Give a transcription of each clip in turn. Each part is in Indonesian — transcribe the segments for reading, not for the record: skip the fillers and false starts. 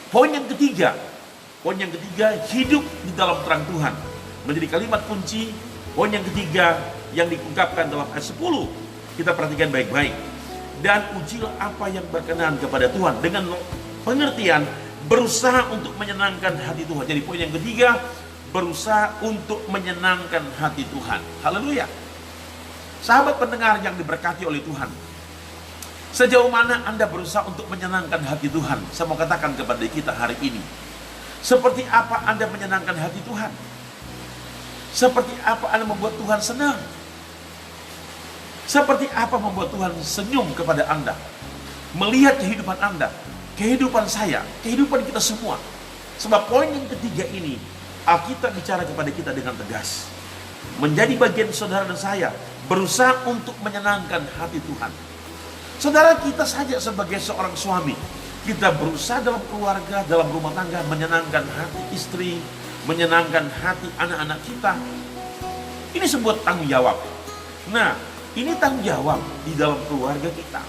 Poin yang ketiga, hidup di dalam terang Tuhan. Menjadi kalimat kunci, poin yang ketiga yang diungkapkan dalam ayat 10. Kita perhatikan baik-baik. Dan ujilah apa yang berkenan kepada Tuhan. Dengan pengertian, berusaha untuk menyenangkan hati Tuhan. Jadi poin yang ketiga, berusaha untuk menyenangkan hati Tuhan. Haleluya. Sahabat pendengar yang diberkati oleh Tuhan, sejauh mana Anda berusaha untuk menyenangkan hati Tuhan? Saya mau katakan kepada kita hari ini, seperti apa Anda menyenangkan hati Tuhan? Seperti apa Anda membuat Tuhan senang? Seperti apa membuat Tuhan senyum kepada Anda? Melihat kehidupan Anda, kehidupan saya, kehidupan kita semua. Sebab poin yang ketiga ini, Alkitab bicara kepada kita dengan tegas. Menjadi bagian saudara dan saya, berusaha untuk menyenangkan hati Tuhan. Saudara, kita saja sebagai seorang suami, kita berusaha dalam keluarga, dalam rumah tangga, menyenangkan hati istri, menyenangkan hati anak-anak kita. Ini sebuah tanggung jawab. Nah, ini tanggung jawab di dalam keluarga kita,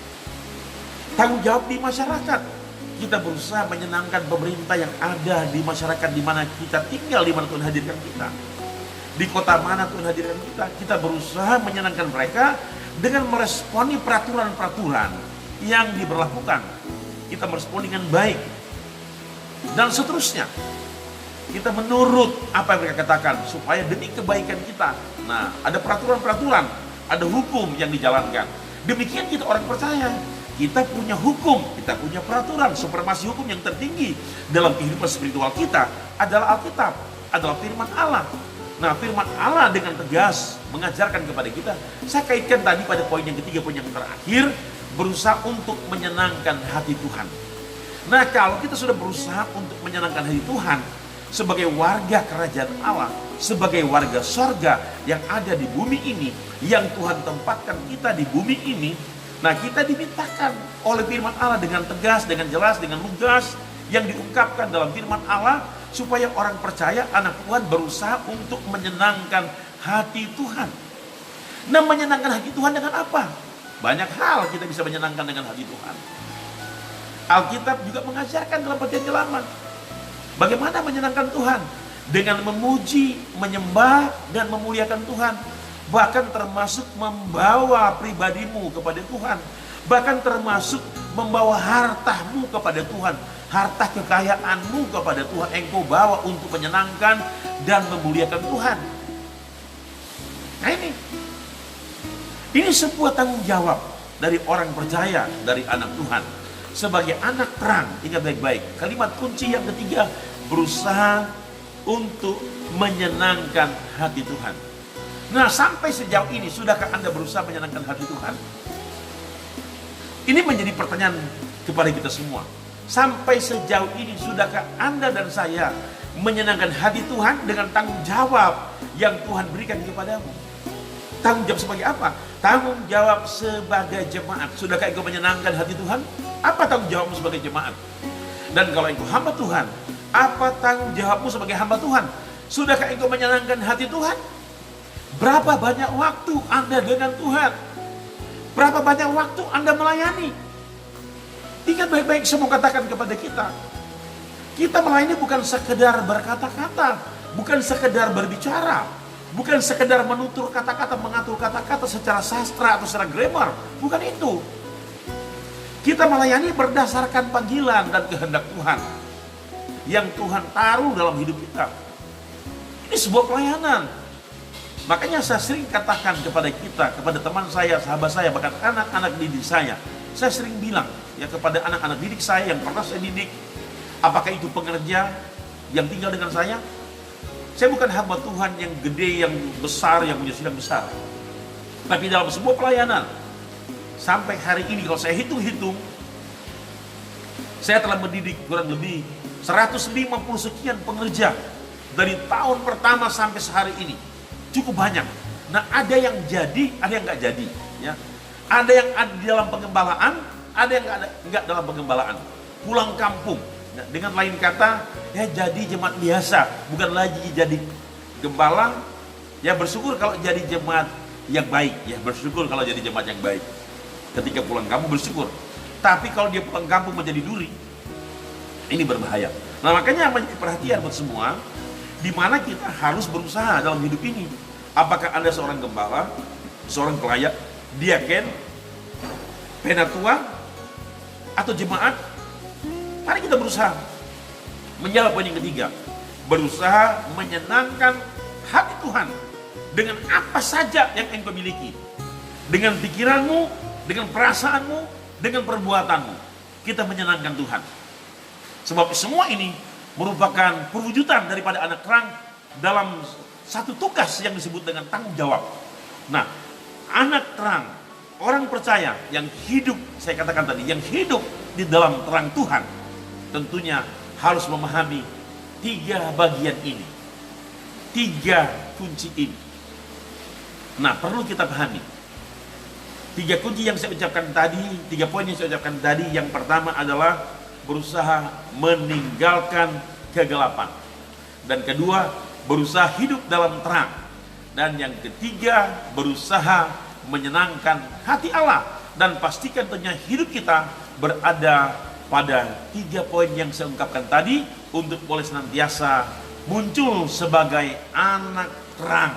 tanggung jawab di masyarakat. Kita berusaha menyenangkan pemerintah yang ada di masyarakat di mana kita tinggal, di mana Tuhan hadirkan kita. Di kota mana Tuhan hadirkan kita, kita berusaha menyenangkan mereka dengan meresponi peraturan-peraturan yang diberlakukan. Kita meresponi dengan baik. Dan seterusnya. Kita menurut apa yang mereka katakan supaya demi kebaikan kita. Nah, ada peraturan-peraturan, ada hukum yang dijalankan. Demikian kita orang percaya. Kita punya hukum, kita punya peraturan. Supremasi hukum yang tertinggi dalam kehidupan spiritual kita adalah Alkitab, adalah firman Allah. Nah, firman Allah dengan tegas mengajarkan kepada kita. Saya kaitkan tadi pada poin yang ketiga, poin yang terakhir, berusaha untuk menyenangkan hati Tuhan. Nah, kalau kita sudah berusaha untuk menyenangkan hati Tuhan sebagai warga kerajaan Allah, sebagai warga sorga yang ada di bumi ini, yang Tuhan tempatkan kita di bumi ini, nah kita dimintakan oleh firman Allah dengan tegas, dengan jelas, dengan lugas yang diungkapkan dalam firman Allah, supaya orang percaya, anak Tuhan berusaha untuk menyenangkan hati Tuhan. Nah, menyenangkan hati Tuhan dengan apa? Banyak hal kita bisa menyenangkan dengan hati Tuhan. Alkitab juga mengajarkan dalam perjanjian lama bagaimana menyenangkan Tuhan. Dengan memuji, menyembah, dan memuliakan Tuhan. Bahkan termasuk membawa pribadimu kepada Tuhan. Bahkan termasuk membawa hartamu kepada Tuhan. Harta kekayaanmu kepada Tuhan, engkau bawa untuk menyenangkan dan memuliakan Tuhan. Nah, ini sebuah tanggung jawab dari orang percaya, dari anak Tuhan. Sebagai anak terang, ingat baik-baik, kalimat kunci yang ketiga, berusaha untuk menyenangkan hati Tuhan. Nah, sampai sejauh ini, sudahkah Anda berusaha menyenangkan hati Tuhan? Ini menjadi pertanyaan kepada kita semua. Sampai sejauh ini, sudahkah Anda dan saya menyenangkan hati Tuhan dengan tanggung jawab yang Tuhan berikan kepadamu? Tanggung jawab sebagai apa? Tanggung jawab sebagai jemaat. Sudahkah engkau menyenangkan hati Tuhan? Apa tanggung jawabmu sebagai jemaat? Dan kalau engkau hamba Tuhan, apa tanggung jawabmu sebagai hamba Tuhan? Sudahkah engkau menyenangkan hati Tuhan? Berapa banyak waktu Anda dengan Tuhan? Berapa banyak waktu Anda melayani? Ingat baik-baik, saya mau katakan kepada kita. Kita melayani bukan sekedar berkata-kata, bukan sekedar berbicara, bukan sekedar menutur kata-kata, mengatur kata-kata secara sastra atau secara grammar. Bukan itu. Kita melayani berdasarkan panggilan dan kehendak Tuhan yang Tuhan taruh dalam hidup kita. Ini sebuah pelayanan. Makanya saya sering katakan kepada kita, kepada teman saya, sahabat saya, bahkan anak-anak didik saya sering bilang ya kepada anak-anak didik saya yang pernah saya didik, apakah itu pekerja yang tinggal dengan saya bukan hamba Tuhan yang gede, yang besar, yang punya sidang besar. Tapi dalam sebuah pelayanan, sampai hari ini kalau saya hitung-hitung, saya telah mendidik kurang lebih 150 sekian pengerja dari tahun pertama sampai sehari ini. Cukup banyak. Nah, ada yang jadi, ada yang nggak jadi. Ya. Ada yang ada di dalam pengembalaan, ada yang nggak dalam pengembalaan. Pulang kampung. Nah, dengan lain kata, ya jadi jemaat biasa, bukan lagi jadi gembala. Ya bersyukur kalau jadi jemaat yang baik. Ya bersyukur kalau jadi jemaat yang baik. Ketika pulang kampung bersyukur. Tapi kalau dia pulang kampung menjadi duri, Ini berbahaya. Nah, makanya menjadi perhatian buat semua, di mana kita harus berusaha dalam hidup ini. Apakah Anda seorang gembala, seorang pelayan, diaken, penatua, atau jemaat? Mari kita berusaha menjawab poin yang ketiga. Berusaha menyenangkan hati Tuhan dengan apa saja yang engkau miliki. Dengan pikiranmu, dengan perasaanmu, dengan perbuatanmu. Kita menyenangkan Tuhan. Sebab semua ini merupakan perwujudan daripada anak terang dalam satu tugas yang disebut dengan tanggung jawab. Nah, anak terang, orang percaya yang hidup, saya katakan tadi, yang hidup di dalam terang Tuhan, tentunya harus memahami 3 bagian ini, 3 kunci ini. Nah, perlu kita pahami 3 kunci yang saya ucapkan tadi, 3 poin yang saya ucapkan tadi. Yang pertama adalah berusaha meninggalkan kegelapan, dan kedua, berusaha hidup dalam terang, dan yang ketiga, berusaha menyenangkan hati Allah. Dan pastikan tentunya hidup kita berada pada 3 poin yang saya ungkapkan tadi, untuk boleh senantiasa muncul sebagai anak terang.